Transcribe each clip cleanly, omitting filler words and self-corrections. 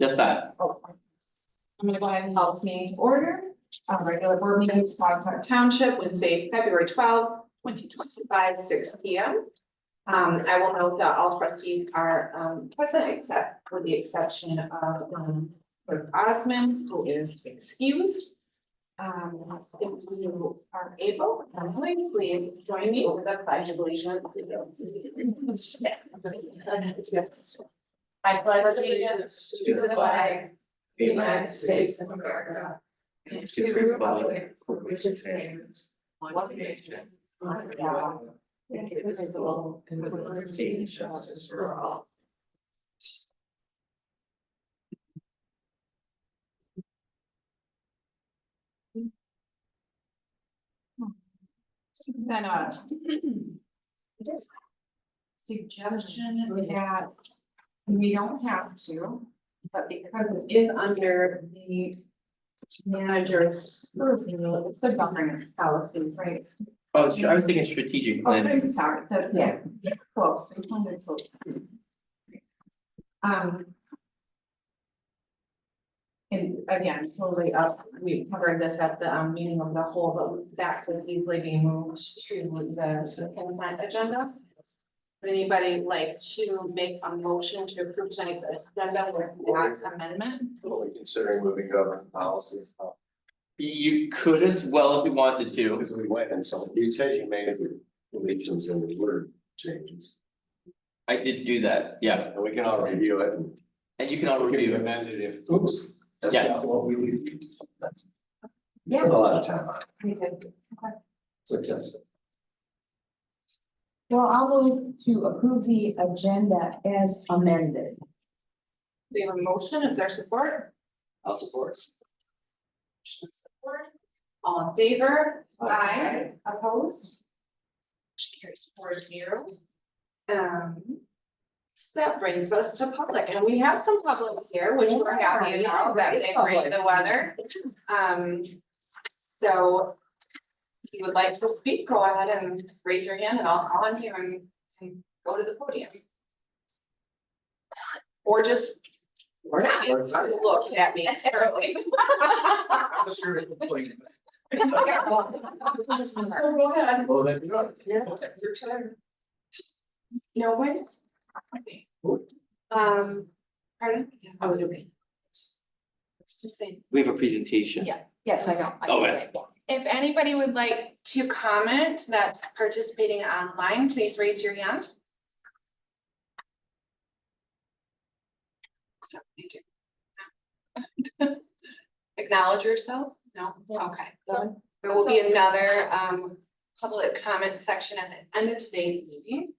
Just that. Oh. I'm gonna go ahead and call the meeting to order. Regular board meeting of Saugatuck Township, Wednesday, February 12th, 2025, 6 p.m. I will note that all trustees are present except for the exception of Clerk Osmond, who is excused. If you are able, please join me with the pledge of allegiance. I pledge allegiance to the flag of the United States of America and to the republic for which it stands, one nation, under God, indivisible, and with liberty and justice for all. Then suggestion that we don't have to, but because it is under the manager's purview, it's the governance policies, right? Oh, I was thinking strategic Oh, I'm planning. sorry, that's, yeah, close. It's one that's close. And again, totally up, we covered this at the meeting of the whole, but that could easily be moved to the consent agenda. Would anybody like to make a motion to approve tonight's agenda with that amendment? Totally considering moving government policy. You could as well if you wanted to. Because we went and so you said you made the deletions and the word changes. I did do that, yeah. And we can all review it And you can all we can review it. amend it if, oops. That's Yes. not what we need. That's. Yeah. Spent a lot of time on it. We did. Successful. Well, I'll move to approve the agenda as amended. We have a motion, is there support? I'll support. Motion support. All in favor? Aye. Opposed? Motion carries 4-0. So that brings us to public, and we have some public here, which we're happy about, that they bring the weather. So if you would like to speak, go ahead and raise your hand and I'll call on you and go to the podium. Or just, or not, look at me, certainly. Go ahead. Well, then you're right. Your turn. No way. Okay. Pardon? I was okay. It's just saying. We have a presentation. Yeah. Yes, I know. Oh, yeah. If anybody would like to comment that's participating online, please raise your hand. Except you do. Acknowledge yourself? No? Okay. There will be another public comment section at the end of today's meeting.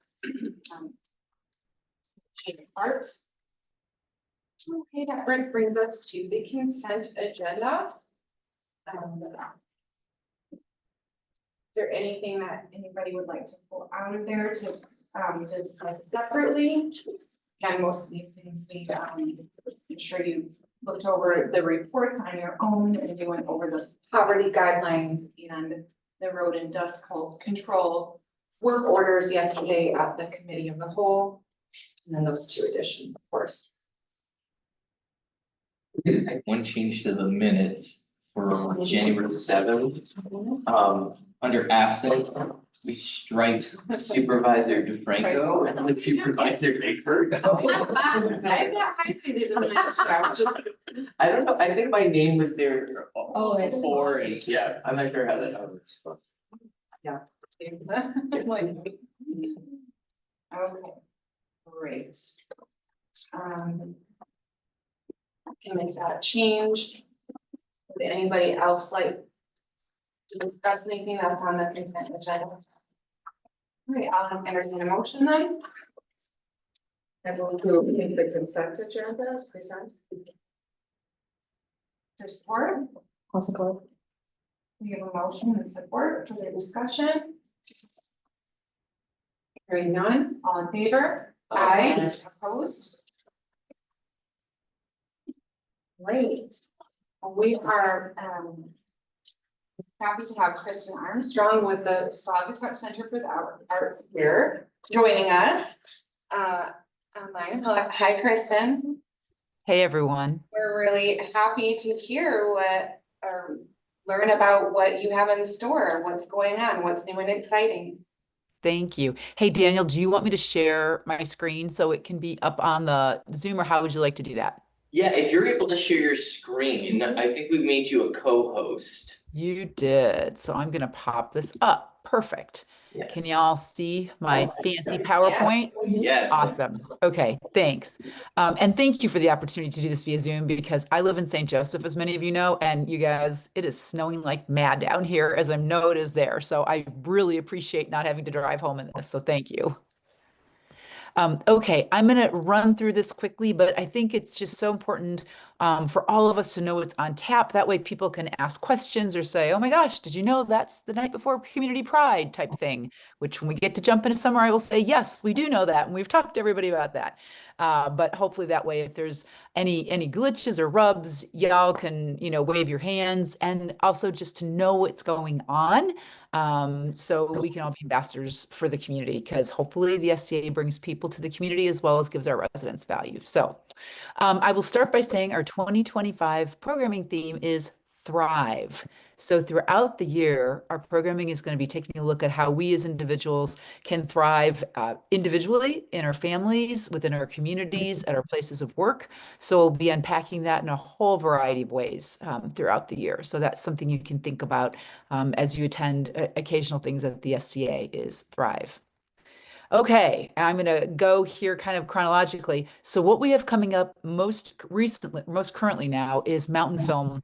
Part. Okay, that brings us to the consent agenda. Is there anything that anybody would like to pull out of there to just like separately? And most of these things I'm sure you've looked over the reports on your own and you went over the poverty guidelines and the road and dust control work orders yesterday at the committee of the whole. And then those two additions, of course. One change to the minutes for January 7th. Under absent, we strike Supervisor DeFranco and Supervisor Baker. I have that highlighted in the minutes, I was just. I don't know, I think my name was there it's- before and yeah, I'm not sure how that happens. Like, okay, great. Can make that change. Would anybody else like to discuss anything that's on the consent agenda? All right, I'll entertain a motion then. I will approve the consent agenda as presented. Is there support? I'll support. We have a motion and support for the discussion. Hearing none, all in favor? Aye. Opposed? Great. We are happy to have Kristen Armstrong with the Saugatuck Center for the Arts here joining us online. Hello. Hi, Kristen. Hey, everyone. We're really happy to hear or learn about what you have in store, what's going on, what's new and exciting. Thank you. Hey, Daniel, do you want me to share my screen so it can be up on the Zoom, or how would you like to do that? Yeah, if you're able to share your screen, I think we made you a co-host. You did. So I'm going to pop this up. Perfect. Can Yes. y'all see my fancy Yes. PowerPoint? Yes. Awesome. Okay, thanks. And thank you for the opportunity to do this via Zoom because I live in St. Joseph, as many of you know, and you guys, it is snowing like mad down here, as I know it is there. So I really appreciate not having to drive home in this. So thank you. Okay, I'm going to run through this quickly, but I think it's just so important for all of us to know what's on tap. That way, people can ask questions or say, "Oh my gosh, did you know that's the night before Community Pride?" type thing. Which, when we get to jump into summer, I will say, "Yes, we do know that, and we've talked to everybody about that." But hopefully, that way, if there's any glitches or rubs, y'all can wave your hands, and also just to know what's going on so we can all be ambassadors for the community because hopefully the SCA brings people to the community as well as gives our residents value. So I will start by saying our 2025 programming theme is Thrive. So throughout the year, our programming is going to be taking a look at how we as individuals can thrive individually, in our families, within our communities, at our places of work. So we'll be unpacking that in a whole variety of ways throughout the year. So that's something you can think about as you attend occasional things at the SCA is Thrive. Okay, I'm going to go here kind of chronologically. So what we have coming up most recently, most currently now is Mountain Film,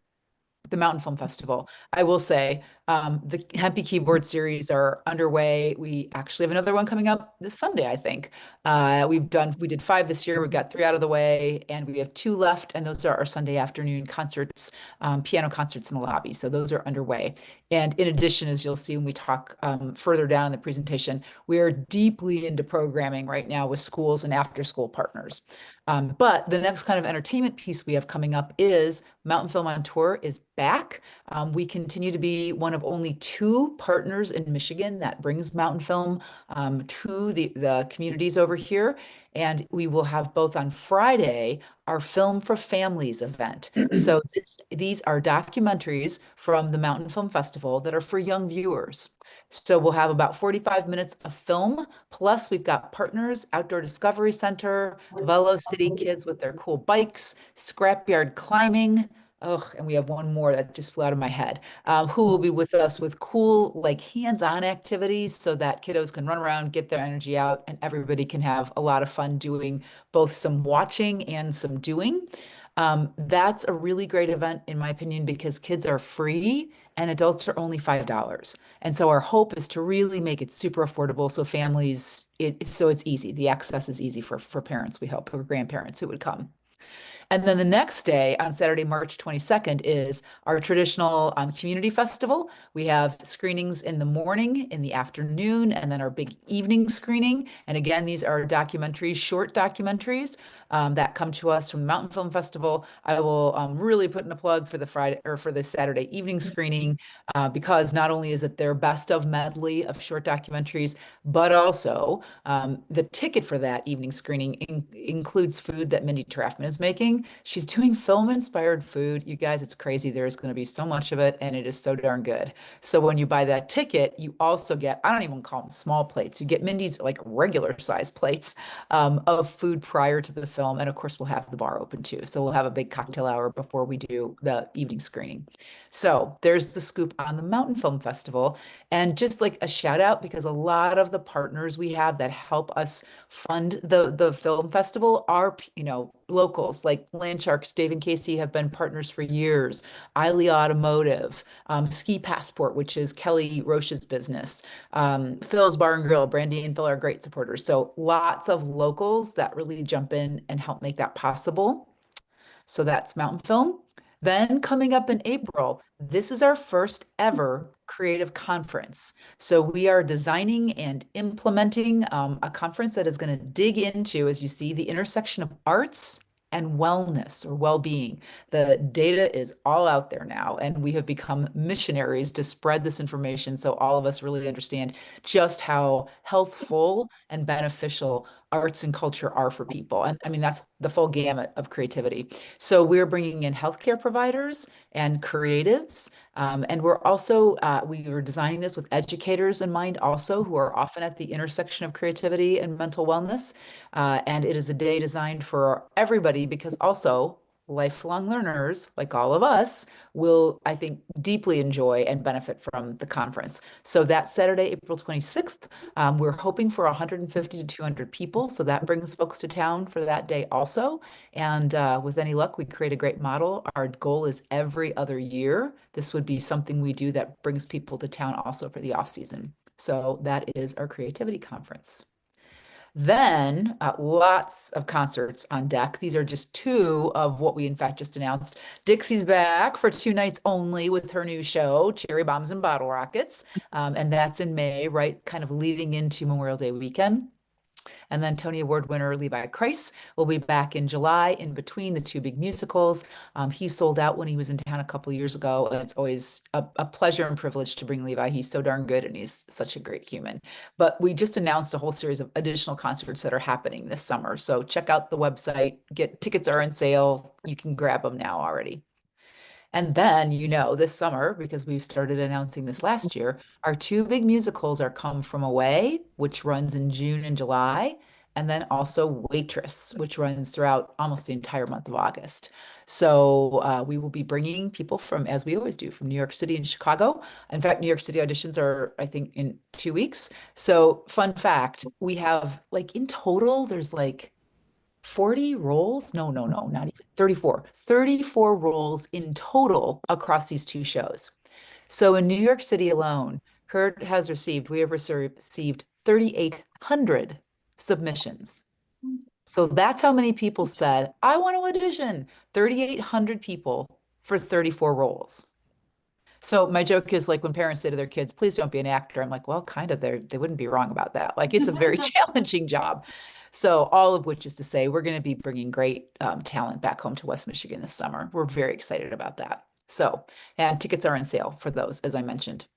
the Mountain Film Festival. I will say the Hempy Keyboard series are underway. We actually have another one coming up this Sunday, I think. We did 5 this year. We've got 3 out of the way, and we have 2 left, and those are our Sunday afternoon concerts, piano concerts in the lobby. So those are underway. And in addition, as you'll see when we talk further down in the presentation, we are deeply into programming right now with schools and after-school partners. But the next kind of entertainment piece we have coming up is Mountain Film on Tour is back. We continue to be one of only 2 partners in Michigan that brings Mountain Film to the communities over here. And we will have both on Friday our Film for Families event. So these are documentaries from the Mountain Film Festival that are for young viewers. So we'll have about 45 minutes of film, plus we've got partners, Outdoor Discovery Center, Velo City kids with their cool bikes, scrapyard climbing. Oh, and we have one more that just flew out of my head, who will be with us with cool, like hands-on activities so that kiddos can run around, get their energy out, and everybody can have a lot of fun doing both some watching and some doing. That's a really great event, in my opinion, because kids are free and adults are only $5. And so our hope is to really make it super affordable so families, so it's easy. The access is easy for parents, we hope, or grandparents who would come. And then the next day, on Saturday, March 22nd, is our traditional community festival. We have screenings in the morning, in the afternoon, and then our big evening screening. And again, these are documentaries, short documentaries that come to us from the Mountain Film Festival. I will really put in a plug for the Friday or for the Saturday evening screening because not only is it their best of medley of short documentaries, but also the ticket for that evening screening includes food that Mindy Traffman is making. She's doing film-inspired food. You guys, it's crazy. There's going to be so much of it, and it is so darn good. So when you buy that ticket, you also get, I don't even call them small plates. You get Mindy's like regular size plates of food prior to the film. And of course, we'll have the bar open too. So we'll have a big cocktail hour before we do the evening screening. So there's the scoop on the Mountain Film Festival. And just like a shout out, because a lot of the partners we have that help us fund the film festival are, locals like Land Sharks, Dave and Casey have been partners for years. Eiley Automotive, Ski Passport, which is Kelly Roche's business, Phil's Bar and Grill, Brandy and Phil are great supporters. So lots of locals that really jump in and help make that possible. So that's Mountain Film. Then coming up in April, this is our first ever creative conference. So we are designing and implementing a conference that is going to dig into, as you see, the intersection of arts and wellness or well-being. The data is all out there now, and we have become missionaries to spread this information so all of us really understand just how healthful and beneficial arts and culture are for people. And I mean, that's the full gamut of creativity. So we're bringing in healthcare providers and creatives. And we're also, we were designing this with educators in mind also, who are often at the intersection of creativity and mental wellness. And it is a day designed for everybody because also lifelong learners, like all of us, will, I think, deeply enjoy and benefit from the conference. So that Saturday, April 26th, we're hoping for 150 to 200 people. So that brings folks to town for that day also. And with any luck, we create a great model. Our goal is every other year. This would be something we do that brings people to town also for the off season. So that is our creativity conference. Then lots of concerts on deck. These are just two of what we in fact just announced. Dixie's back for 2 nights only with her new show, Cherry Bombs and Bottle Rockets. And that's in May, right? Kind of leading into Memorial Day weekend. And then Tony Award winner Levi Kreis will be back in July in between the two big musicals. He sold out when he was in town a couple years ago, and it's always a pleasure and privilege to bring Levi. He's so darn good and he's such a great human. But we just announced a whole series of additional concerts that are happening this summer. So check out the website. Tickets are on sale. You can grab them now already. And then, this summer, because we've started announcing this last year, our two big musicals are Come From Away, which runs in June and July, and then also Waitress, which runs throughout almost the entire month of August. So we will be bringing people from, as we always do, from New York City and Chicago. In fact, New York City auditions are, I think, in 2 weeks. So fun fact, we have in total, there's 40 roles? No, not even 34 roles in total across these two shows. So in New York City alone, we have received 3,800 submissions. So that's how many people said, I want to audition. 3,800 people for 34 roles. So my joke is when parents say to their kids, please don't be an actor. I'm like, well, kind of, they wouldn't be wrong about that. It's a very challenging job. So all of which is to say, we're going to be bringing great talent back home to West Michigan this summer. We're very excited about that. So, and tickets are on sale for those, as I mentioned.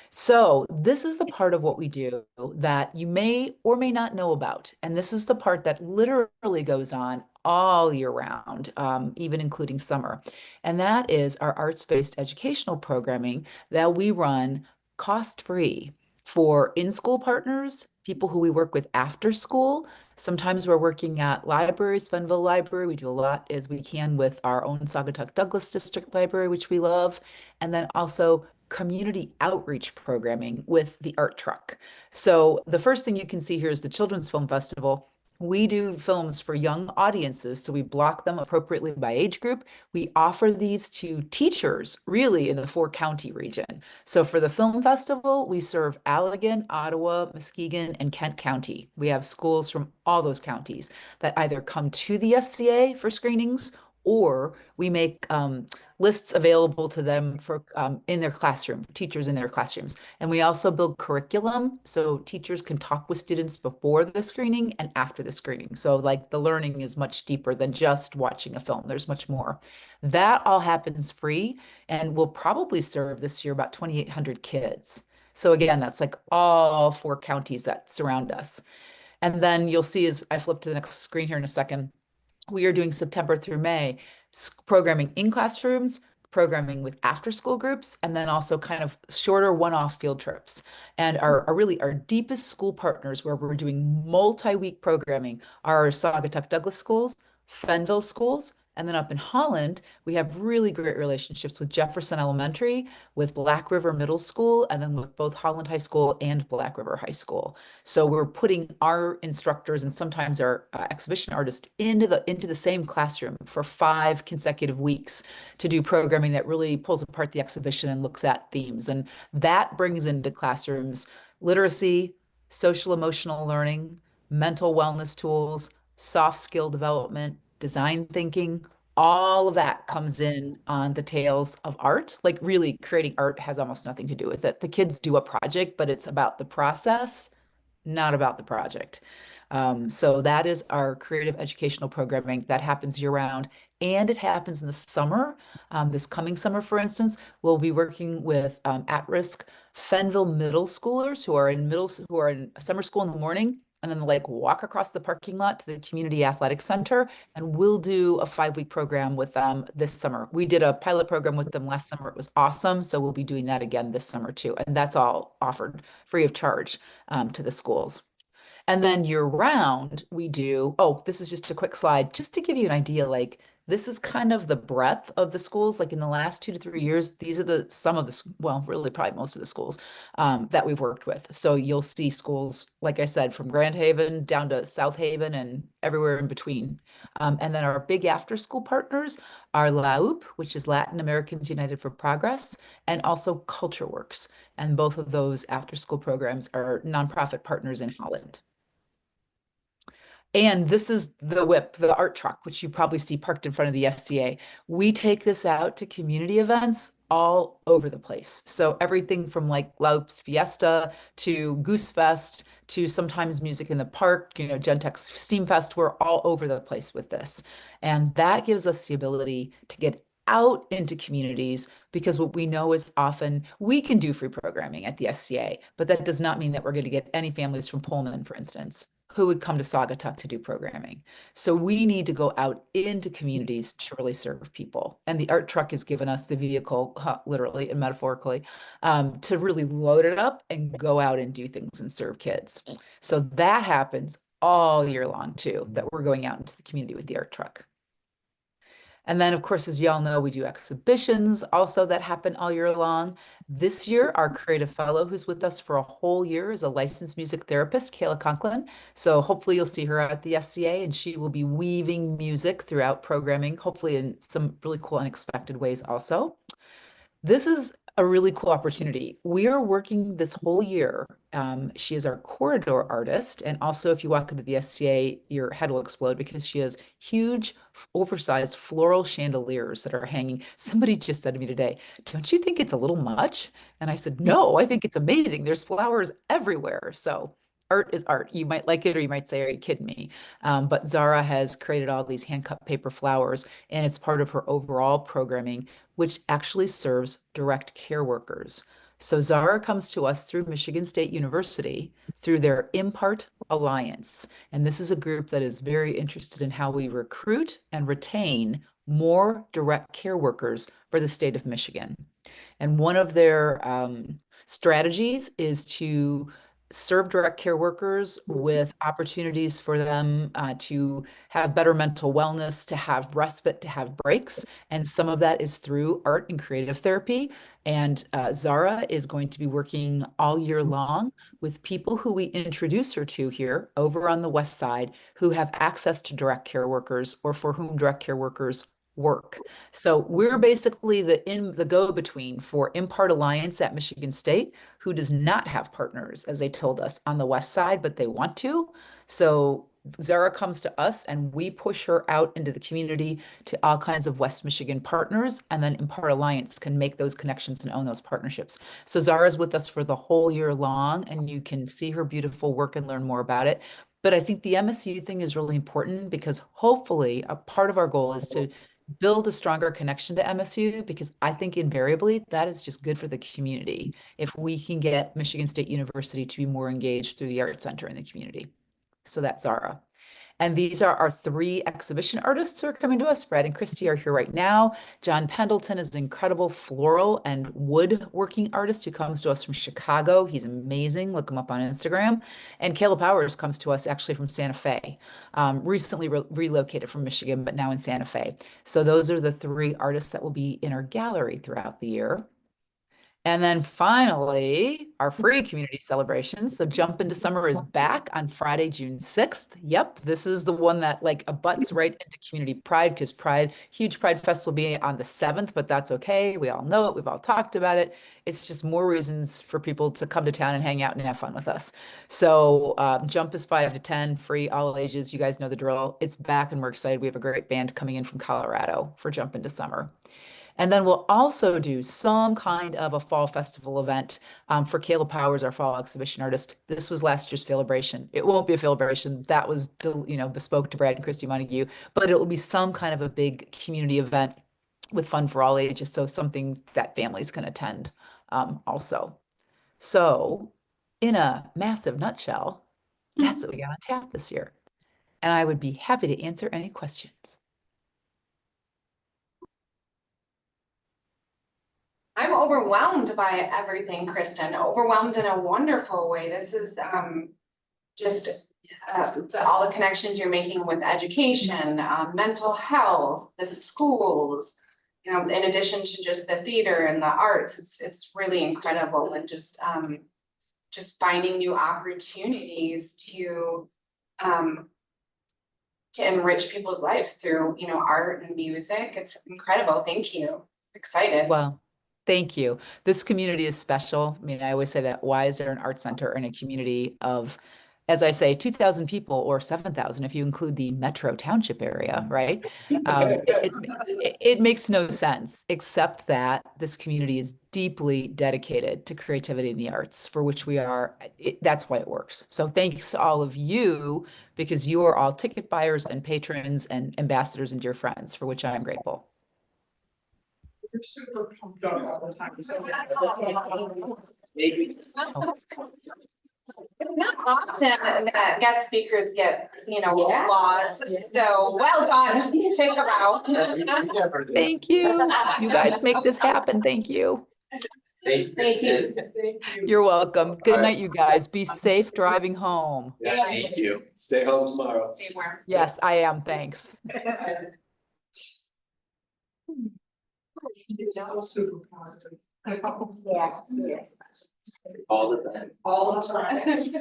So this is the part of what we do that you may or may not know about. And this is the part that literally goes on all year round, even including summer. And that is our arts-based educational programming that we run cost-free for in-school partners, people who we work with after school. Sometimes we're working at libraries, Fenville Library. We do a lot as we can with our own Saugatuck Douglas District Library, which we love. And then also community outreach programming with the Art Truck. So the first thing you can see here is the Children's Film Festival. We do films for young audiences, so we block them appropriately by age group. We offer these to teachers, really, in the 4-county region. So for the film festival, we serve Allegan, Ottawa, Muskegon, and Kent County. We have schools from all those counties that either come to the SCA for screenings, or we make lists available to them for in their classroom, teachers in their classrooms. And we also build curriculum so teachers can talk with students before the screening and after the screening. So the learning is much deeper than just watching a film. There's much more. That all happens free and will probably serve this year about 2,800 kids. So again, that's all 4 counties that surround us. And then you'll see as I flip to the next screen here in a second, we are doing September through May, programming in classrooms, programming with after school groups, and then also kind of shorter one-off field trips. And our deepest school partners where we're doing multi-week programming are Saugatuck Douglas schools, Fenville schools, and then up in Holland, we have really great relationships with Jefferson Elementary, with Black River Middle School, and then with both Holland High School and Black River High School. So we're putting our instructors and sometimes our exhibition artists into the same classroom for 5 consecutive weeks to do programming that really pulls apart the exhibition and looks at themes. And that brings into classrooms literacy, social emotional learning, mental wellness tools, soft skill development, design thinking, all of that comes in on the tails of art. Really creating art has almost nothing to do with it. The kids do a project, but it's about the process, not about the project. So that is our creative educational programming that happens year round, and it happens in the summer. This coming summer, for instance, we'll be working with at-risk Fenville middle schoolers who are in summer school in the morning, and then walk across the parking lot to the community athletic center, and we'll do a 5-week program with them this summer. We did a pilot program with them last summer. It was awesome. So we'll be doing that again this summer too. And that's all offered free of charge to the schools. And then year round, we do, this is just a quick slide, just to give you an idea, this is kind of the breadth of the schools. Like in the last 2 to 3 years, these are some of the, well, really probably most of the schools that we've worked with. So you'll see schools, like I said, from Grand Haven down to South Haven and everywhere in between. And then our big after school partners are LAUP, which is Latin Americans United for Progress, and also Culture Works. And both of those after school programs are nonprofit partners in Holland. And this is the whip, the art truck, which you probably see parked in front of the SCA. We take this out to community events all over the place. So everything from like Laup's Fiesta to Goose Fest to sometimes music in the park, Gentex Steam Fest, we're all over the place with this. And that gives us the ability to get out into communities, because what we know is often we can do free programming at the SCA, but that does not mean that we're going to get any families from Pullman, for instance, who would come to Saugatuck to do programming. So we need to go out into communities to really serve people. And the art truck has given us the vehicle, literally and metaphorically, to really load it up and go out and do things and serve kids. So that happens all year long too, that we're going out into the community with the art truck. And then, of course, as you all know, we do exhibitions also that happen all year long. This year, our creative fellow who's with us for a whole year is a licensed music therapist, Kayla Conklin. So hopefully you'll see her at the SCA, and she will be weaving music throughout programming, hopefully in some really cool, unexpected ways also. This is a really cool opportunity. We are working this whole year. She is our corridor artist. And also, if you walk into the SCA, your head will explode because she has huge, oversized floral chandeliers that are hanging. Somebody just said to me today, "Don't you think it's a little much?" And I said, "No, I think it's amazing. There's flowers everywhere." So art is art. You might like it, or you might say, "Are you kidding me?" But Zara has created all these hand-cut paper flowers, and it's part of her overall programming, which actually serves direct care workers. So Zara comes to us through Michigan State University through their Impart Alliance. And this is a group that is very interested in how we recruit and retain more direct care workers for the state of Michigan. And one of their strategies is to serve direct care workers with opportunities for them to have better mental wellness, to have respite, to have breaks. And some of that is through art and creative therapy. And Zara is going to be working all year long with people who we introduce her to here over on the West Side who have access to direct care workers, or for whom direct care workers work. So we're basically the go-between for Impart Alliance at Michigan State, who does not have partners, as they told us, on the West Side, but they want to. So Zara comes to us and we push her out into the community to all kinds of West Michigan partners, and then Impart Alliance can make those connections and own those partnerships. So Zara's with us for the whole year long, and you can see her beautiful work and learn more about it. But I think the MSU thing is really important, because hopefully a part of our goal is to build a stronger connection to MSU, because I think invariably that is just good for the community if we can get Michigan State University to be more engaged through the Art Center in the community. So that's Zara. And these are our 3 exhibition artists who are coming to us. Brad and Christy are here right now. John Pendleton is an incredible floral and woodworking artist who comes to us from Chicago. He's amazing. Look him up on Instagram. And Caleb Powers comes to us actually from Santa Fe, recently relocated from Michigan, but now in Santa Fe. So those are the 3 artists that will be in our gallery throughout the year. And then finally, our free community celebrations. So Jump Into Summer is back on Friday, June 6th. Yep, this is the one that like abuts right into Community Pride, because huge Pride Fest will be on the 7th, but that's okay. We all know it. We've all talked about it. It's just more reasons for people to come to town and hang out and have fun with us. So Jump is 5 to 10, free, all ages. You guys know the drill. It's back and we're excited. We have a great band coming in from Colorado for Jump Into Summer. And then we'll also do some kind of a fall festival event for Caleb Powers, our fall exhibition artist. This was last year's celebration. It won't be a celebration. That was, bespoke to Brad and Christy Montague, but it will be some kind of a big community event with fun for all ages. So something that families can attend also. So in a massive nutshell, that's what we got on tap this year. And I would be happy to answer any questions. I'm overwhelmed by everything, Kristen, overwhelmed in a wonderful way. This is just all the connections you're making with education, mental health, the schools. You know, in addition to just the theater and the arts, it's really incredible, and just finding new opportunities to enrich people's lives through, you know, art and music. It's incredible. Thank you. Excited. Well, thank you. This community is special. I mean, I always say that, why is there an art center in a community of, as I say, 2,000 people, or 7,000 if you include the Metro Township area, right? It makes no sense, except that this community is deeply dedicated to creativity in the arts, for which we are, that's why it works. So thanks to all of you, because you are all ticket buyers and patrons and ambassadors and dear friends, for which I am grateful. You're super pumped up all the time, so. Maybe. It's not often that guest speakers get, you know, Yeah. applause, so well done, take a bow. Thank you. You guys make this happen. Thank you. Thank Thank you. you. You're welcome. Good All right. night, you guys. Be safe driving home. Yeah, Thank you. stay home tomorrow. Anywhere. Yes, I am. Thanks. You're still super positive. Yeah. All the time. All the time.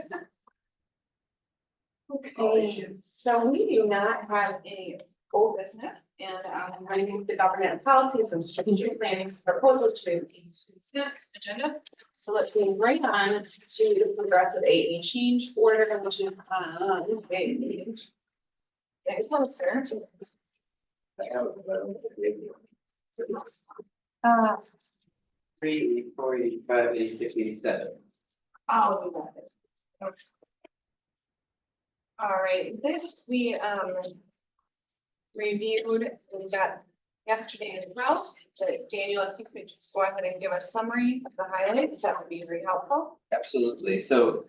Okay, so we do not have any old business, and I'm going to move the government policies and strategic planning proposals to the consent agenda. So let's move right on to the progressive AE change order, which is on page. Get closer. Uh, 3, 4, 85, 86, 87. oh, we got it. Okay. All right, this we reviewed, we got yesterday as well, but Daniel, if you could just go ahead and give a summary of the highlights, that would be very helpful. Absolutely. So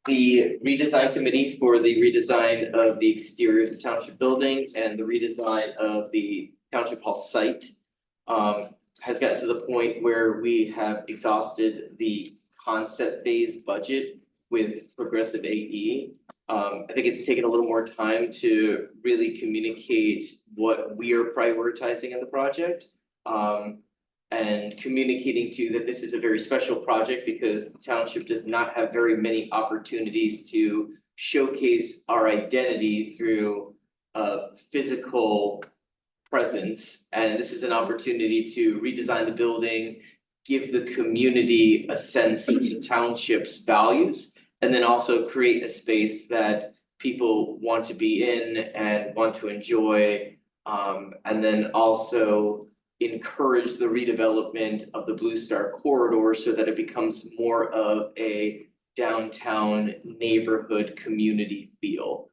the redesign committee for the redesign of the exterior of the township building and the redesign of the township hall site has gotten to the point where we have exhausted the concept phase budget with progressive AE. I think it's taken a little more time to really communicate what we are prioritizing in the project. And communicating to that this is a very special project because the township does not have very many opportunities to showcase our identity through a physical presence. And this is an opportunity to redesign the building, give the community a sense of the township's values, and then also create a space that people want to be in and want to enjoy. And then also encourage the redevelopment of the Blue Star corridor so that it becomes more of a downtown neighborhood community feel.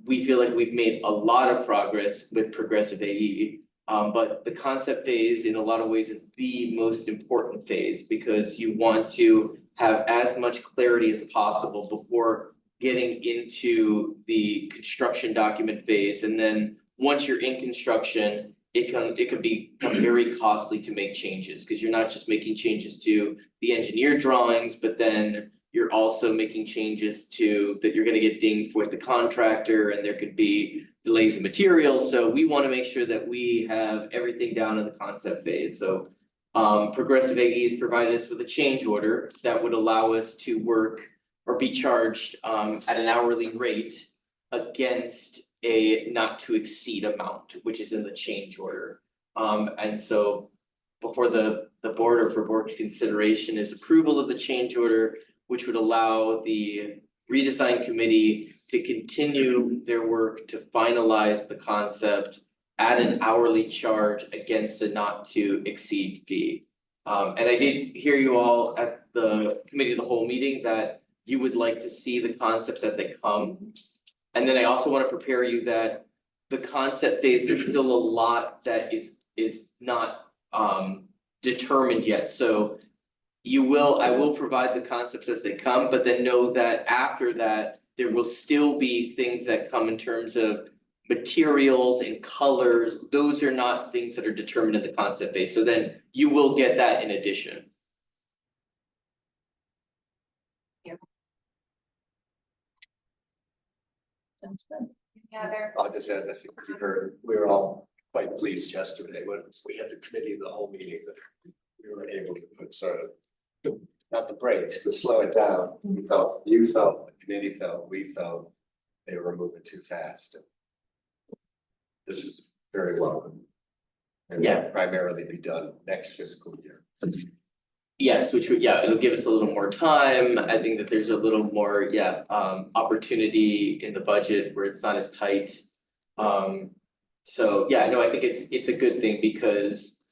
We feel like we've made a lot of progress with progressive AE, but the concept phase in a lot of ways is the most important phase because you want to have as much clarity as possible before getting into the construction document phase. And then once you're in construction, it could become very costly to make changes because you're not just making changes to the engineer drawings, but then you're also making changes to that you're going to get dinged with the contractor and there could be delays in materials. So we want to make sure that we have everything down in the concept phase. So progressive AE has provided us with a change order that would allow us to work or be charged at an hourly rate against a not to exceed amount, which is in the change order. And so before the board or for board consideration is approval of the change order, which would allow the redesign committee to continue their work to finalize the concept at an hourly charge against a not to exceed fee. And I did hear you all at the committee of the whole meeting that you would like to see the concepts as they come. And then I also want to prepare you that the concept phase, there's still a lot that is not determined yet. So I will provide the concepts as they come, but then know that after that, there will still be things that come in terms of materials and colors. Those are not things that are determined in the concept phase. So then you will get that in addition. Yeah, there. I'll just add, I think we were all quite pleased yesterday when we had the committee, the whole meeting, that we were able to put sort of, not the brakes, but slow it down. We felt, you felt, the committee felt, we felt they were moving too fast. This is very welcome. And Yeah. will primarily be done next fiscal year. Yes, which would, yeah, it'll give us a little more time. I think that there's a little more, opportunity in the budget where it's not as tight. So, yeah, no, I think it's a good thing because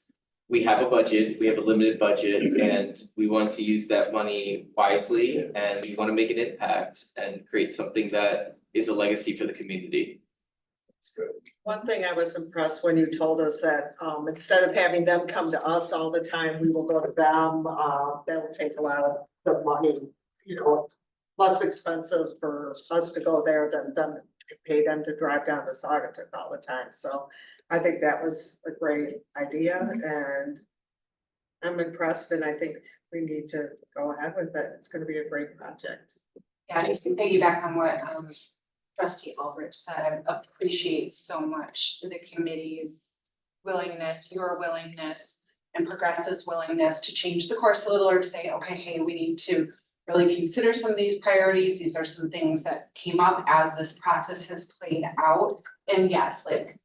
we have a budget, we have a limited budget, and we want to use that money wisely, and we want to make an impact and create something that is a legacy for the community. That's good. One thing I was impressed when you told us that, instead of having them come to us all the time, we will go to them, that'll take a lot of the money, you know. Less expensive for us to go there than them, to pay them to drive down to Saugatuck all the time, so I think that was a great idea and. I'm impressed and I think we need to go ahead with it, it's gonna be a great project. Yeah, just to piggyback on what trustee Aldrich said, I appreciate so much the committee's willingness, your willingness, and Progressive's willingness to change the course a little or to say, okay, hey, we need to really consider some of these priorities. These are some things that came up as this process has played out. And yes, like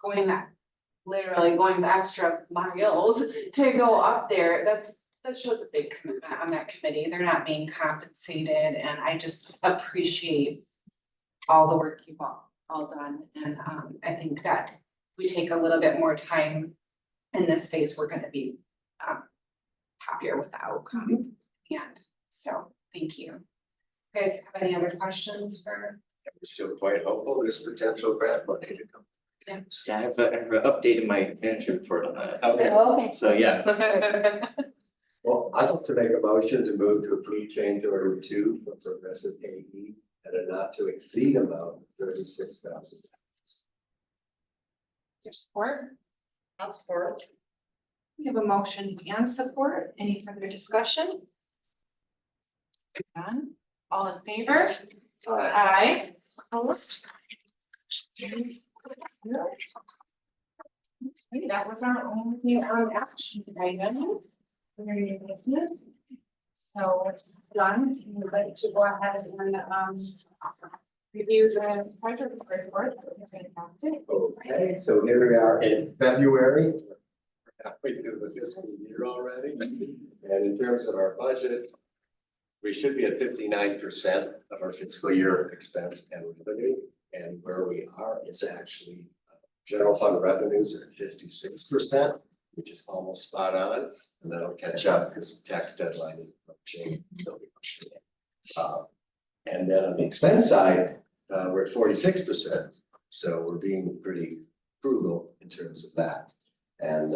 literally going the extra miles to go up there, that shows a big commitment on that committee. They're not being compensated, and I just appreciate all the work you've all done, and I think that we take a little bit more time in this phase, we're gonna be happier with the outcome. And so, thank you. You guys have any other questions for? We're still quite hopeful there's potential grant money to come. Yeah, I have an update in my manager report on that. Okay. Okay. So, yeah, Well, I'd like to make a motion to move to approve change order 2 for Progressive AE at a not to exceed amount of $36,000. Is there support? I'll support. We have a motion and support. Any further discussion? None. All in favor? Aye. Opposed? Okay, that was our only action item. We're gonna get business. So, John, if you would like to go ahead and review the treasurer's report, that would be fantastic. Okay, so here we are in February. We're halfway through the fiscal year already. And in terms of our budget, we should be at 59% of our fiscal year expense and revenue. And where we are is actually general fund revenues are 56%, which is almost spot on. And that'll catch up because tax deadline is approaching. And then on the expense side, we're at 46%. So we're being pretty frugal in terms of that. And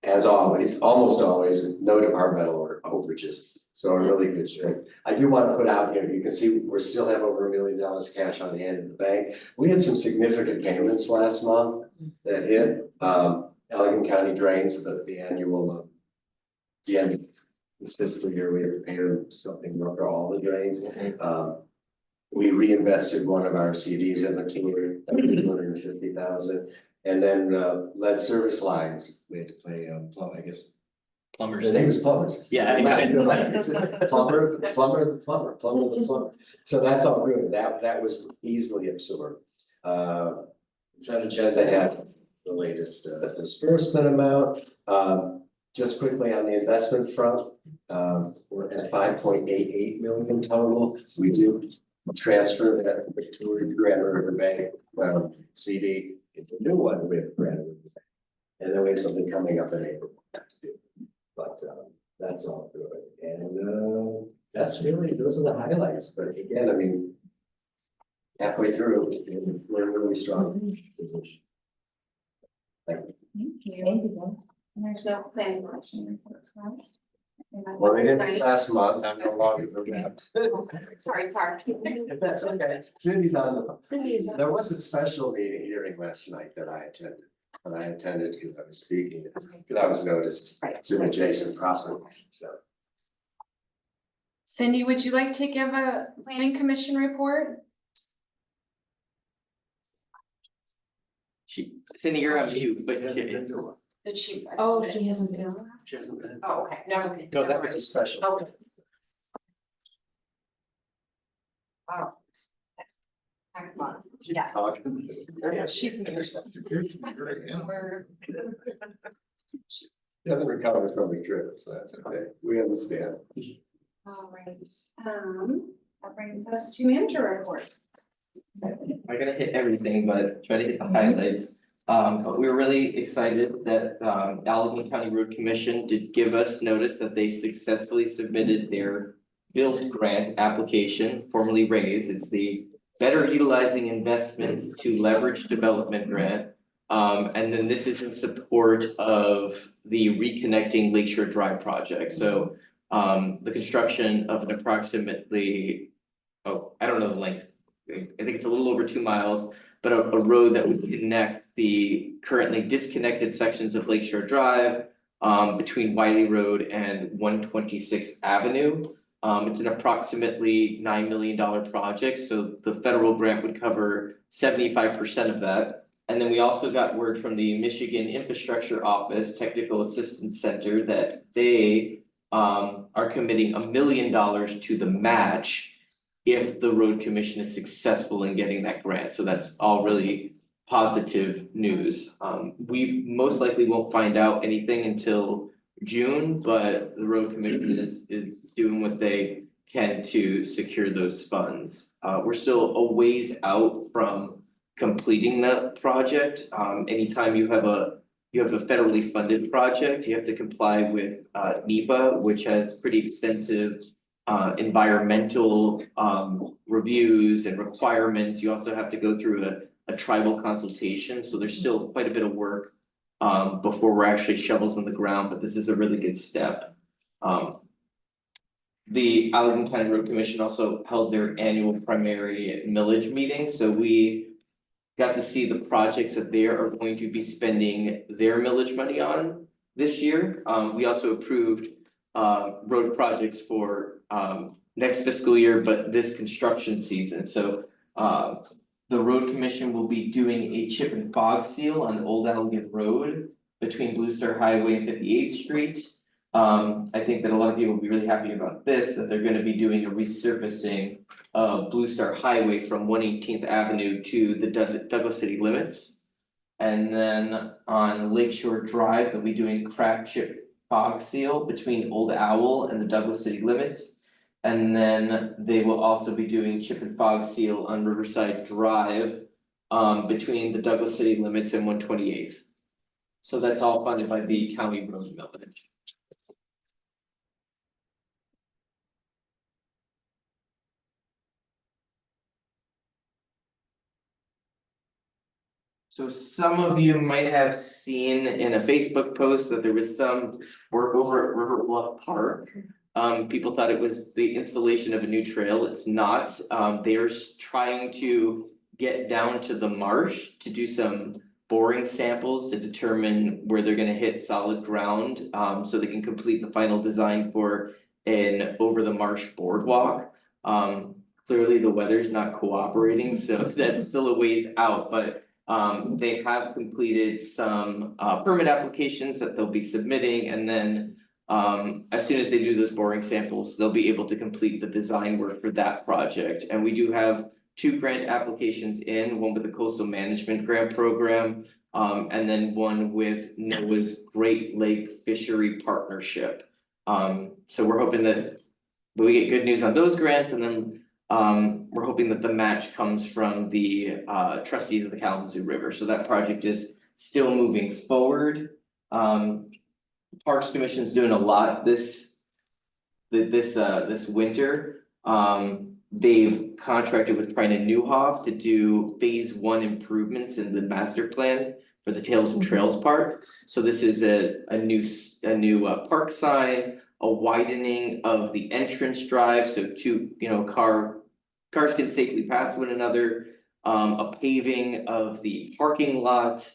as always, almost always, no departmental overages. So a really good shape. I do want to put out here, you can see we still have over $1 million cash on hand in the bank. We had some significant payments last month that hit Allegan County Drains, the annual, the end of this fiscal year, we have paid something for all the drains. We reinvested one of our CDs at Mature, $250,000. And then lead service lines, we had to pay, I guess. plumbers. The name is plumbers. Yeah. Plumber. So that's all good. That was easily absorbed. Consent agenda had the latest disbursement amount. Just quickly on the investment front, we're at 5.88 million total. We do transfer that to Grand River Bank CD into a new one with Grand River Bank. And then we have something coming up in April to do. But that's all good. And that's really, those are the highlights. But again, I mean, halfway through, we're in a really strong position. Thank you. Thank you. And there's no planning commission reports, right? Well, we did last month. I'm no longer the rep. Sorry. That's okay. Cindy's on the. There was a special meeting hearing last night that I attended. And I attended because I was speaking, because I was noticed. Right. It's an adjacent property, so. Cindy, would you like to give a planning commission report? Cindy, you're on mute, but Did she? Oh, she hasn't been. She hasn't been. Oh, okay, never. No, that was a special. Okay. Wow. Next month. Yeah. Yeah, She's. She hasn't recovered from the trip, so that's okay. We understand. All right, that brings us to manager report. I'm not gonna hit everything, but try to hit the highlights. But we were really excited that Allegheny County Road Commission did give us notice that they successfully submitted their build grant application, formerly raised. It's the Better Utilizing Investments to Leverage Development Grant. And then this is in support of the Reconnecting Lakeshore Drive project. So the construction of an approximately, I don't know the length. I think it's a little over 2 miles, but a road that would connect the currently disconnected sections of Lakeshore Drive between Wiley Road and 126th Avenue. It's an approximately $9 million project, so the federal grant would cover 75% of that. And then we also got word from the Michigan Infrastructure Office Technical Assistance Center that they are committing $1 million to the match if the road commission is successful in getting that grant. So that's all really positive news. We most likely won't find out anything until June, but the road commission is doing what they can to secure those funds. We're still a ways out from completing that project. Anytime you have a federally funded project, you have to comply with NEPA, which has pretty extensive environmental reviews and requirements. You also have to go through a tribal consultation, so there's still quite a bit of work before we're actually shovels in the ground, but this is a really good step. The Allegheny County Road Commission also held their annual primary millage meeting, so we got to see the projects that they are going to be spending their millage money on this year. We also approved road projects for next fiscal year, but this construction season, so the road commission will be doing a chip and fog seal on Old Allegan Road between Blue Star Highway and 58th Street. I think that a lot of people will be really happy about this, that they're gonna be doing a resurfacing of Blue Star Highway from 118th Avenue to the Douglas City limits. And then on Lakeshore Drive, they'll be doing crack chip fog seal between Old Owl and the Douglas City limits. And then they will also be doing chip and fog seal on Riverside Drive between the Douglas City limits and 128th. So that's all funded by the county road millage. So some of you might have seen in a Facebook post that there was some work over at River Bluff Park. People thought it was the installation of a new trail. It's not. They're trying to get down to the marsh to do some boring samples to determine where they're gonna hit solid ground, so they can complete the final design for an over the marsh boardwalk. Clearly the weather's not cooperating, so that's still a ways out, but they have completed some permit applications that they'll be submitting, and then as soon as they do those boring samples, they'll be able to complete the design work for that project. And we do have 2 grant applications in, one with the Coastal Management Grant Program, and then one with NOAA's Great Lake Fishery Partnership. So we're hoping that we get good news on those grants, and then we're hoping that the match comes from the trustees of the Kalamazoo River, so that project is still moving forward. Parks Commission's doing a lot this winter. They've contracted with Prine and Newhoff to do phase 1 improvements in the master plan for the Tales and Trails Park. So this is a new park sign, a widening of the entrance drive, so cars can safely pass one another, a paving of the parking lot,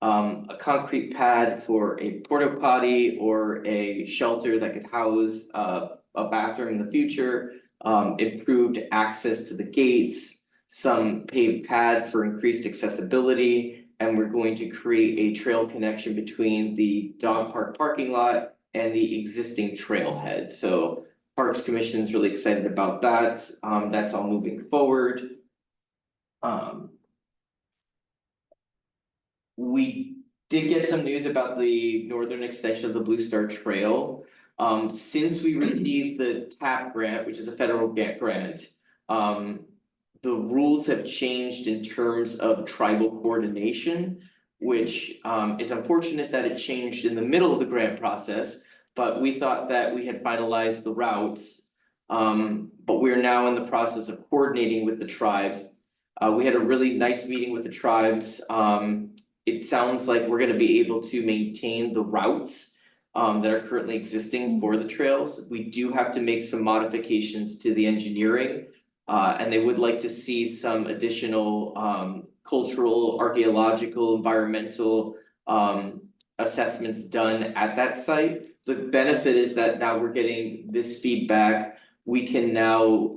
a concrete pad for a porta potty or a shelter that could house a bathroom in the future, improved access to the gates, some paved pad for increased accessibility, and we're going to create a trail connection between the dog park parking lot and the existing trailhead. So Parks Commission's really excited about that. That's all moving forward. We did get some news about the northern extension of the Blue Star Trail. Since we received the TAP grant, which is a federal grant, the rules have changed in terms of tribal coordination, which is unfortunate that it changed in the middle of the grant process, but we thought that we had finalized the routes. But we're now in the process of coordinating with the tribes. We had a really nice meeting with the tribes. It sounds like we're gonna be able to maintain the routes that are currently existing for the trails. We do have to make some modifications to the engineering. And they would like to see some additional cultural, archaeological, environmental assessments done at that site. The benefit is that now we're getting this feedback. We can now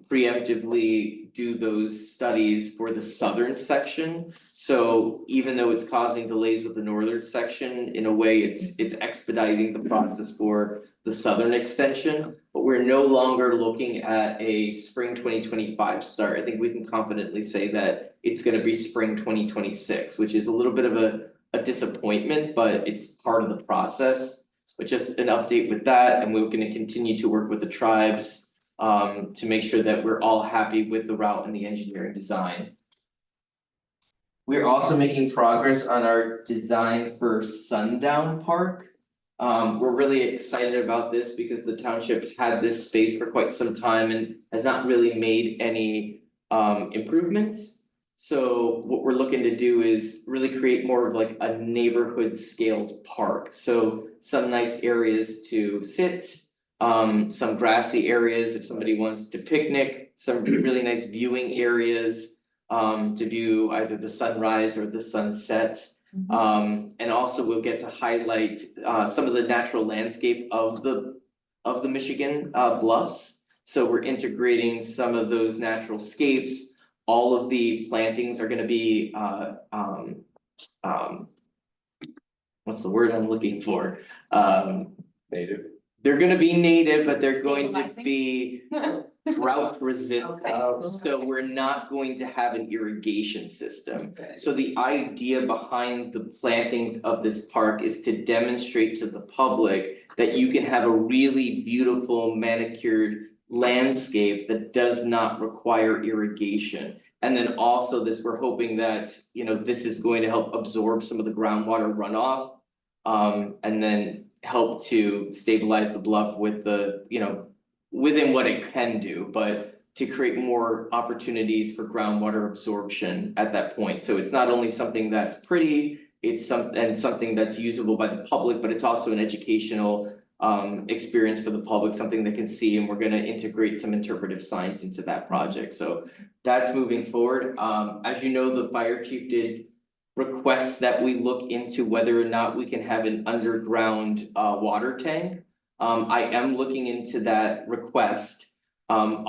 preemptively do those studies for the southern section. So even though it's causing delays with the northern section, in a way, it's expediting the process for the southern extension. But we're no longer looking at a spring 2025 start. I think we can confidently say that it's gonna be spring 2026, which is a little bit of a disappointment, but it's part of the process. But just an update with that, and we're gonna continue to work with the tribes to make sure that we're all happy with the route and the engineering design. We're also making progress on our design for Sundown Park. We're really excited about this because the township's had this space for quite some time and has not really made any improvements. So what we're looking to do is really create more of like a neighborhood scaled park. So some nice areas to sit, some grassy areas if somebody wants to picnic, some really nice viewing areas to view either the sunrise or the sunset. And also we'll get to highlight some of the natural landscape of the Michigan bluffs. So we're integrating some of those natural scapes. All of the plantings are gonna be what's the word I'm looking for? Native. They're gonna be native, but they're going to Stabilizing? be drought resistant. Okay. So we're not going to have an irrigation system. So the idea behind the plantings of this park is to demonstrate to the public that you can have a really beautiful manicured landscape that does not require irrigation. And then also this, we're hoping that, you know, this is going to help absorb some of the groundwater runoff. And then help to stabilize the bluff with the, you know, within what it can do, but to create more opportunities for groundwater absorption at that point. So it's not only something that's pretty, it's something that's usable by the public, but it's also an educational experience for the public, something they can see, and we're gonna integrate some interpretive science into that project. So that's moving forward. As you know, the fire chief did request that we look into whether or not we can have an underground water tank. I am looking into that request. Kind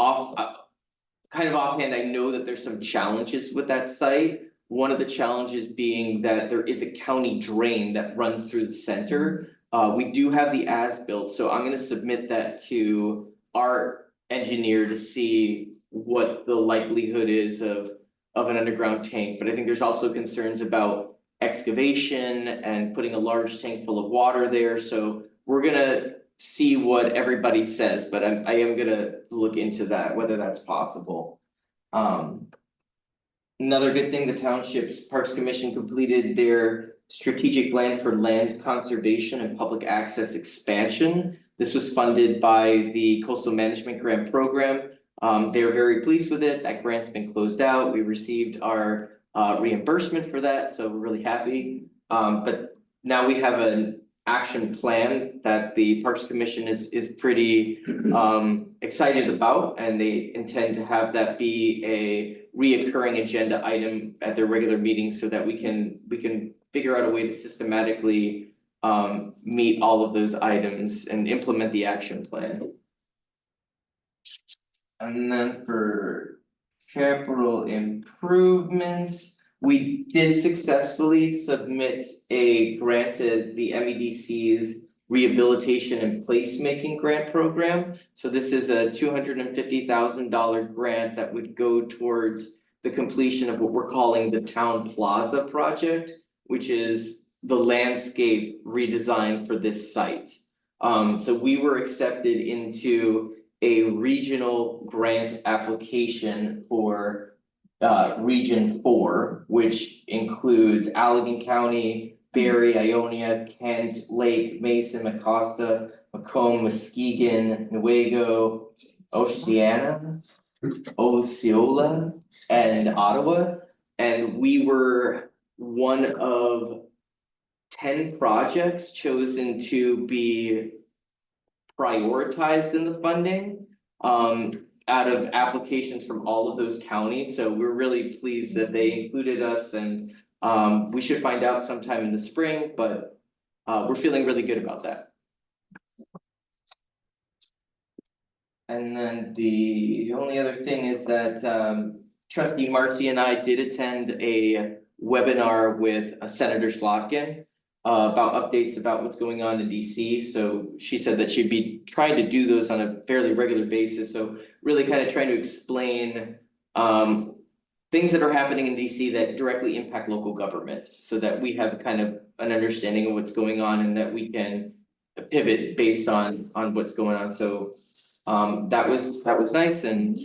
of offhand, I know that there's some challenges with that site. One of the challenges being that there is a county drain that runs through the center. We do have the as-built, so I'm gonna submit that to our engineer to see what the likelihood is of an underground tank, but I think there's also concerns about excavation and putting a large tank full of water there, so we're gonna see what everybody says, but I am gonna look into that, whether that's possible. Another good thing, the township's Parks Commission completed their strategic plan for land conservation and public access expansion. This was funded by the Coastal Management Grant Program. They're very pleased with it. That grant's been closed out. We received our reimbursement for that, so we're really happy. But now we have an action plan that the Parks Commission is pretty excited about, and they intend to have that be a reoccurring agenda item at their regular meetings so that we can figure out a way to systematically meet all of those items and implement the action plan. And then for capital improvements, we did successfully submit a grant to the MEDC's Rehabilitation and Placemaking Grant Program. So this is a $250,000 grant that would go towards the completion of what we're calling the Town Plaza project, which is the landscape redesign for this site. So we were accepted into a regional grant application for Region 4, which includes Allegheny County, Berry, Ionia, Kent, Lake, Mason, Mecosta, Macomb, Muskegon, Newaygo, Osceola, and Ottawa. And we were one of 10 projects chosen to be prioritized in the funding out of applications from all of those counties. So we're really pleased that they included us, and we should find out sometime in the spring, but we're feeling really good about that. And then the only other thing is that trustee Marcy and I did attend a webinar with Senator Slotkin about updates about what's going on in DC. So she said that she'd be trying to do those on a fairly regular basis. So really kind of trying to explain things that are happening in DC that directly impact local government, so that we have kind of an understanding of what's going on and that we can pivot based on what's going on. So that was nice and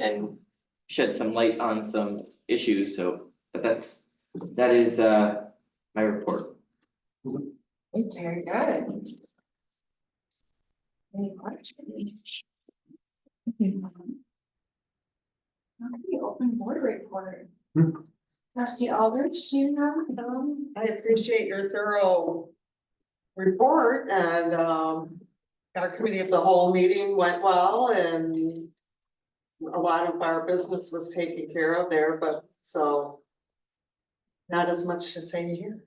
shed some light on some issues. So that is my report. Very good. Any questions? Okay, open board report. Trustee Aldrich, do you have, I appreciate your thorough report, and our committee of the whole meeting went well, and a lot of our business was taken care of there, but so not as much to say here.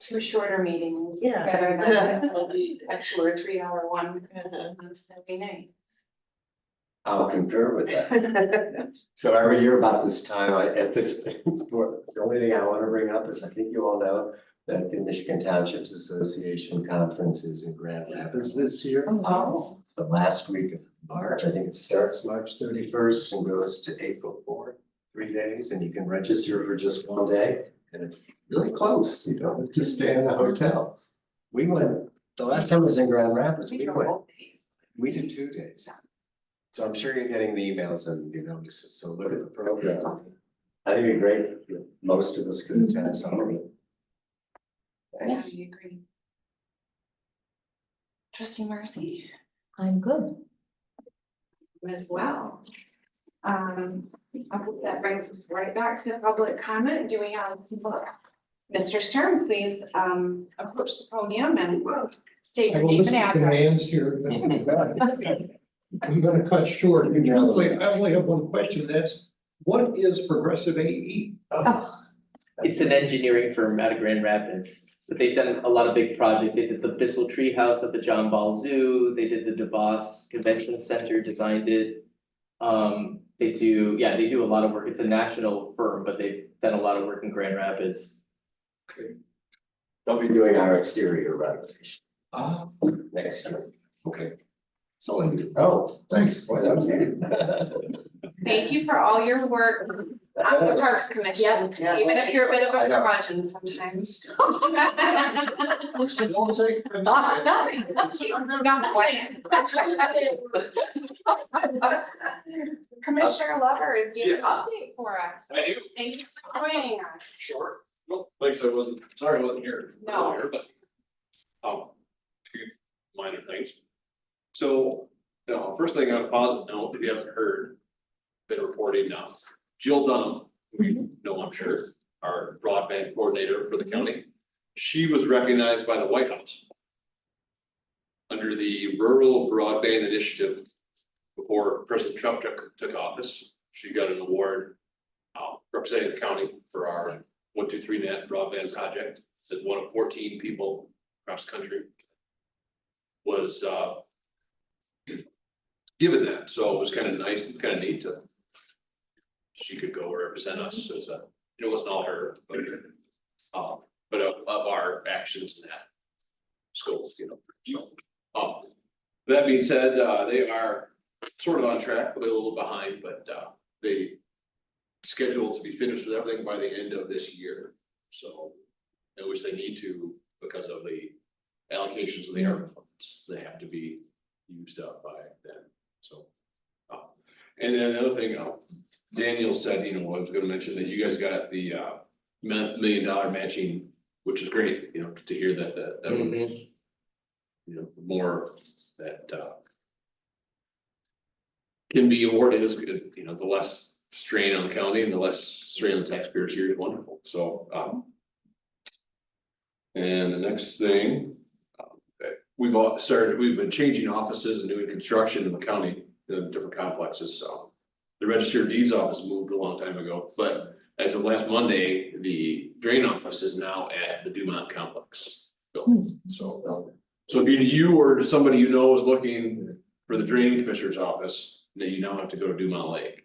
Two shorter meetings. Yeah. Better than a 2 or 3 hour one on Saturday night. I'll concur with that. So every year about this time, the only thing I want to bring up is, I think you all know that the Michigan Townships Association Conference is in Grand Rapids this year. Oh. It's the last week of March. I think it starts March 31st and goes to April 4th, 3 days, and you can register for just 1 day. And it's really close. You don't have to stay in a hotel. We went, the last time I was in Grand Rapids, we did 2 days. So I'm sure you're getting the emails and the notices, so look at the program. I think it'd be great if most of us could attend some of it. Yeah, I agree. Trustee Marcy I'm good. as well. I hope that brings us right back to public comment. Do we have people? Mr. Stern, please approach the podium and state your name and address. Demands here, but I'm gonna cut short. I only have one question. That's, what is Progressive AE? It's an engineering firm out of Grand Rapids. So they've done a lot of big projects. They did the Bissell Treehouse at the John Ball Zoo. They did the DeVos Convention Center, designed it. They do a lot of work. It's a national firm, but they've done a lot of work in Grand Rapids. Okay. They'll be doing our exterior renovation next year. Okay. So, oh, thanks. Boy, that was good. Thank you for all your work on the Parks Commission, Yeah. even if you're a bit of I a know. curmudgeon sometimes. Nothing. Not playing. Commissioner Lover, do you have an update for us? I do. Thank you for joining us. Sure. Well, like I said, sorry I wasn't here No. earlier, but two minor things. So, first thing on a positive note, if you haven't heard, been reporting now, Jill Dunham, who you know, I'm sure, our broadband coordinator for the county. She was recognized by the White House under the Rural Broadband Initiative before President Trump took office. She got an award representing the county for our 123 net broadband project. As one of 14 people across the country was given that. So it was kind of nice and kind of neat to, she could go represent us as a it wasn't all her, but of our actions in that scope, you know, so. That being said, they are sort of on track, but they're a little behind, but, they scheduled to be finished with everything by the end of this year, so. Which they need to because of the allocations of the ARPA funds, they have to be used up by then, so. And then the other thing, Daniel said, you know, I was gonna mention that you guys got the $1 million matching, which is great, you know, to hear that Mhm. you know, the more that can be awarded is good, you know, the less strain on the county and the less strain on the taxpayers here is wonderful, so. And the next thing, we've been changing offices and doing construction in the county, in different complexes, so. The Register of Deeds office moved a long time ago, but as of last Monday, the drain office is now at the Dumont complex building, so. So if you or somebody you know is looking for the drain commissioner's office, then you now have to go to Dumont Lake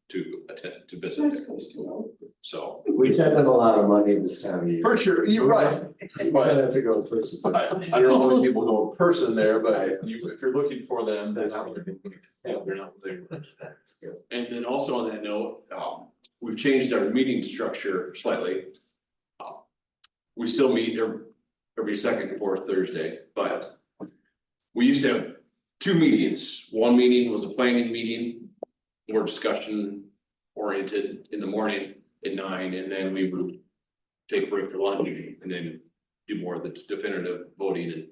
to attend, to visit. So. We spend a lot of money in this town. For sure, you're right. You might have to go in person. I don't know how many people go in person there, but you, if you're looking for them, they're not there. That's good. And then also on that note, we've changed our meeting structure slightly. We still meet every second and fourth Thursday, but we used to have 2 meetings. One meeting was a planning meeting, more discussion oriented in the morning at 9, and then we would take a break for lunch and then do more of the definitive voting and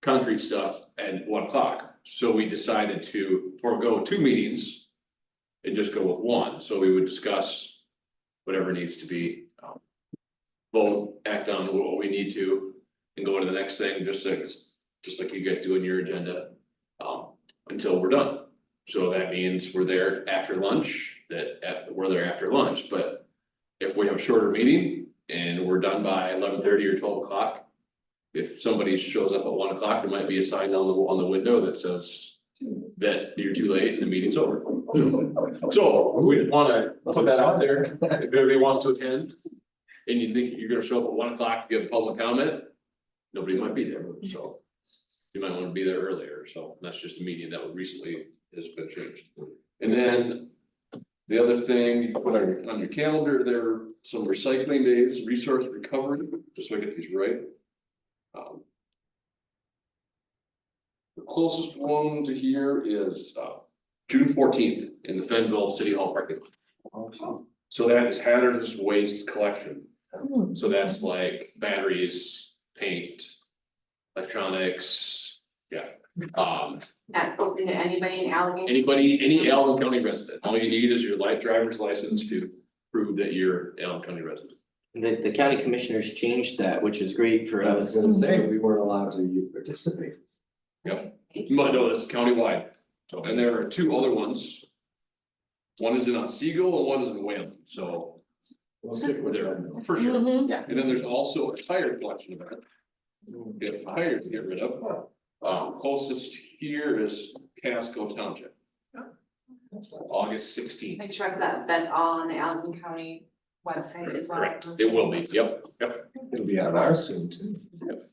concrete stuff at 1 o'clock. So we decided to forego 2 meetings and just go with 1. So we would discuss whatever needs to be, vote, act on what we need to, and go to the next thing, just like you guys do in your agenda, until we're done. So that means we're there after lunch, we're there after lunch, but if we have a shorter meeting and we're done by 11:30 or 12 o'clock, if somebody shows up at 1 o'clock, there might be a sign on the window that says that you're too late and the meeting's over. So we wanna put that out there, if anybody wants to attend, and you think you're gonna show up at 1 o'clock to give public comment, nobody might be there, so. You might wanna be there earlier, so that's just a meeting that recently has been changed. And then the other thing you can put on your calendar, there are some recycling days, resource recovery, just so I get these right. The closest one to here is June 14th in the Fenville City Hall parking lot. So that is hazardous waste collection. So that's like batteries, paint, electronics, yeah. That's open to anybody in Allegheny. Any Allen County resident, all you need is your driver's license to prove that you're Allen County resident. The county commissioners changed that, which is great for I was us. gonna say, we weren't allowed to participate. Yep, but no, that's countywide, so, and there are 2 other ones. One is in Otsego and one is in Wayland, so We'll stick with there, it. for sure. Yeah. And then there's also a tire collection event. We have tires to get rid of. Closest here is Casco Township, August 16th. I trust that's all on the Allegheny County website as well. Correct, it will be, yep, It'll be on our soon too.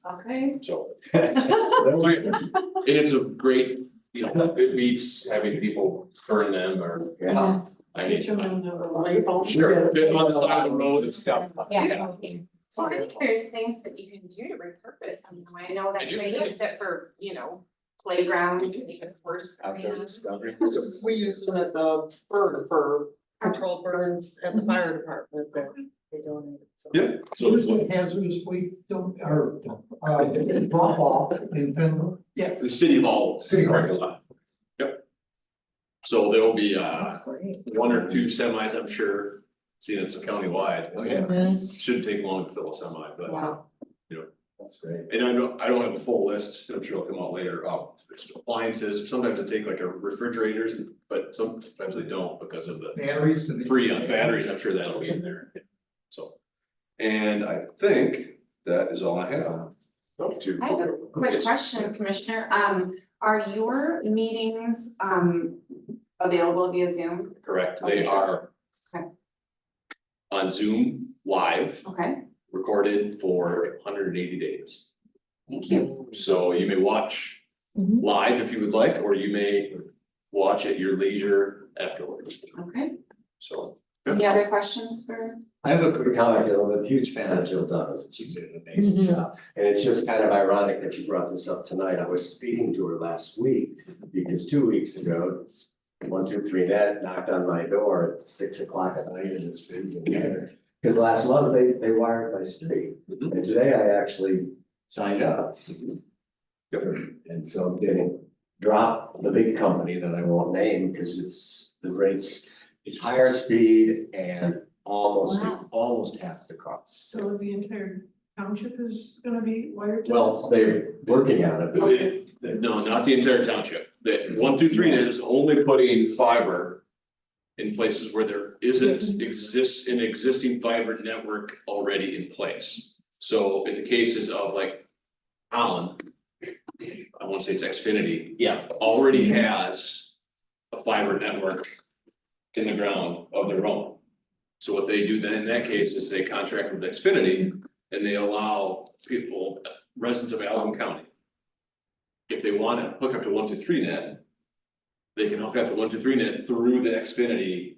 Okay. so. And it's a great, you know, it beats having people burn them or. Yeah. I mean, Label. sure, they're on the side of the road and stuff. Yeah. Well, I think there's things that you can do to repurpose them. I know that I do. they use it for, playground, you can even worse. Outdoor discovery. We use them at the burn for controlled burns at the fire department there. They donate. So. Yeah, So so is it hazardous waste drop off in Finland? Yes. the city hall. City hall. Parking lot. Yep. So there will be That's great. 1 or 2 semis, I'm sure, seeing it's a countywide. Oh, yeah. Shouldn't take long to fill a semi, but. Wow. That's great. And I don't have a full list, I'm sure it'll come out later, there's appliances, sometimes they take like a refrigerators, but sometimes they don't because of the Batteries? do they- free on batteries, I'm sure that'll be in there, so. And I think that is all I have. To- I have a quick Yes. question, Commissioner. Are your meetings, available via Zoom? Correct, they are. Okay. on Zoom live, Okay, recorded for 180 days. thank you. So you may watch Mhm. live if you would like, or you may watch at your leisure afterwards, Okay, so. any other questions for? I have a quick comment, because I'm a huge fan of Jill Donovan, she did an amazing job. And it's just kind of ironic that you brought this up tonight. I was speaking to her last week, because 2 weeks ago, 123 Net knocked on my door at 6 o'clock at night, and it's freezing there. Because last month they wired my street, and today I actually signed up. And so I'm getting dropped, the big company that I won't name, because it's the rates, it's higher speed and Wow. almost half the cost. So the entire township is gonna be wired? Well, they're working on it, but No, not the entire township, the 123 Net is only putting fiber in places where there isn't an existing fiber network already in place. So in the cases of like Holland, I won't say it's Xfinity, Yeah, already has a fiber network in the ground of their own. So what they do then in that case is they contract with Xfinity and they allow people, residents of Allen County. If they want to hook up to 123 Net, they can hook up to 123 Net through the Xfinity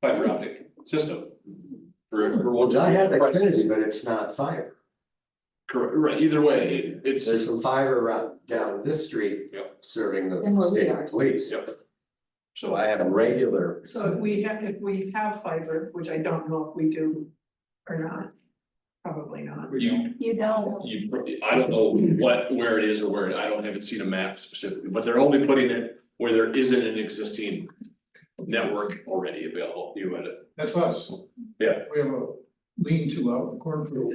fiber optic system. For one. I have Xfinity, but it's not fiber. Correct, right, either way, it's. There's some fiber right down this street Yep. serving And the where we state are. police. Yep. So I have a regular. So if we have fiber, which I don't know if we do or not, probably not. You don't. I don't know where it is or where, haven't seen a map specifically, but they're only putting it where there isn't an existing network already available, you had it. That's us. Yeah. We have a lean-to out in the cornfield.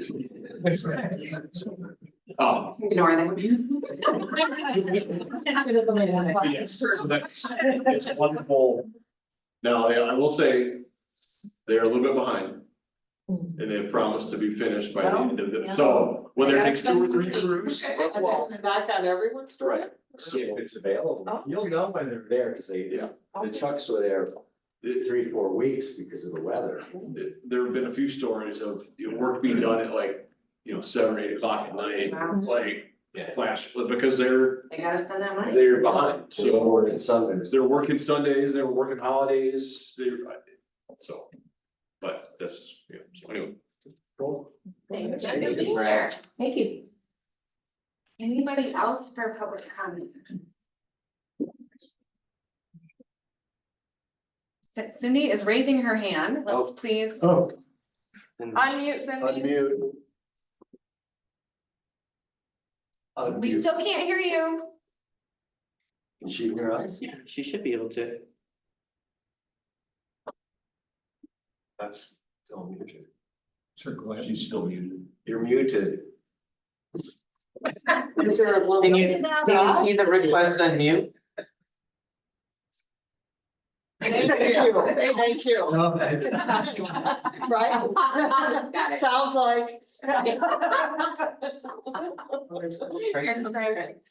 Ignore them. Yes, so that's, it's a wonderful. Now, I will say, they're a little bit behind. And they have promised to be finished by the end of the, so whether it takes 2 or 3 crews. Well, Knock on everyone's door? right, so If it's available, you'll know when they're there, because Yeah. the trucks were there 3-4 weeks because of the weather. there have been a few stories of, work being done at like, 7 or 8 o'clock at night, Wow. like flash, because they're They gotta spend that money. behind, So so. working Sundays. They're working Sundays, they were working holidays, so. But that's, so anyway. Cool. Thank you, Jen, for being here. Thank you. Anybody else for public comment? Cindy is raising her hand. Let's please. Oh. Unmute, Cindy. Unmute. We Unmute. still can't hear you. Can she hear us? yeah, she should be able to. That's still muted. Sure, glad. She's still muted. You're muted. Is there a little? Can you see the request unmute? Thank you. No, Right? Got it. Sounds like.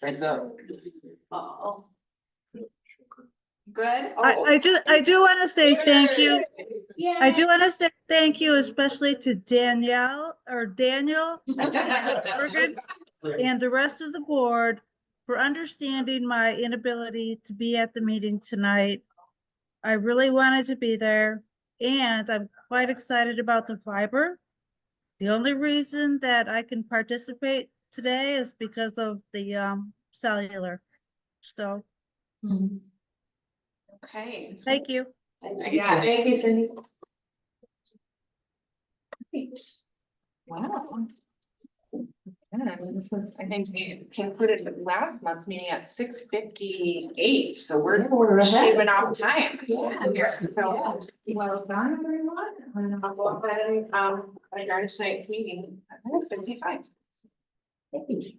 Hands up. Oh. Good? I do want to say thank you. Yeah. I do want to say thank you, especially to Danielle or Daniel Bergen and the rest of the board for understanding my inability to be at the meeting tonight. I really wanted to be there, and I'm quite excited about the fiber. The only reason that I can participate today is because of the cellular. So, Okay. thank you. Yeah, thank you, Cindy. Wow. Yeah, this is, I think we concluded last month's meeting at 6:58, so we're shaving off time. Here, so, well done, everyone. And I'll go ahead and adjourn tonight's meeting at 6:55. Thank you.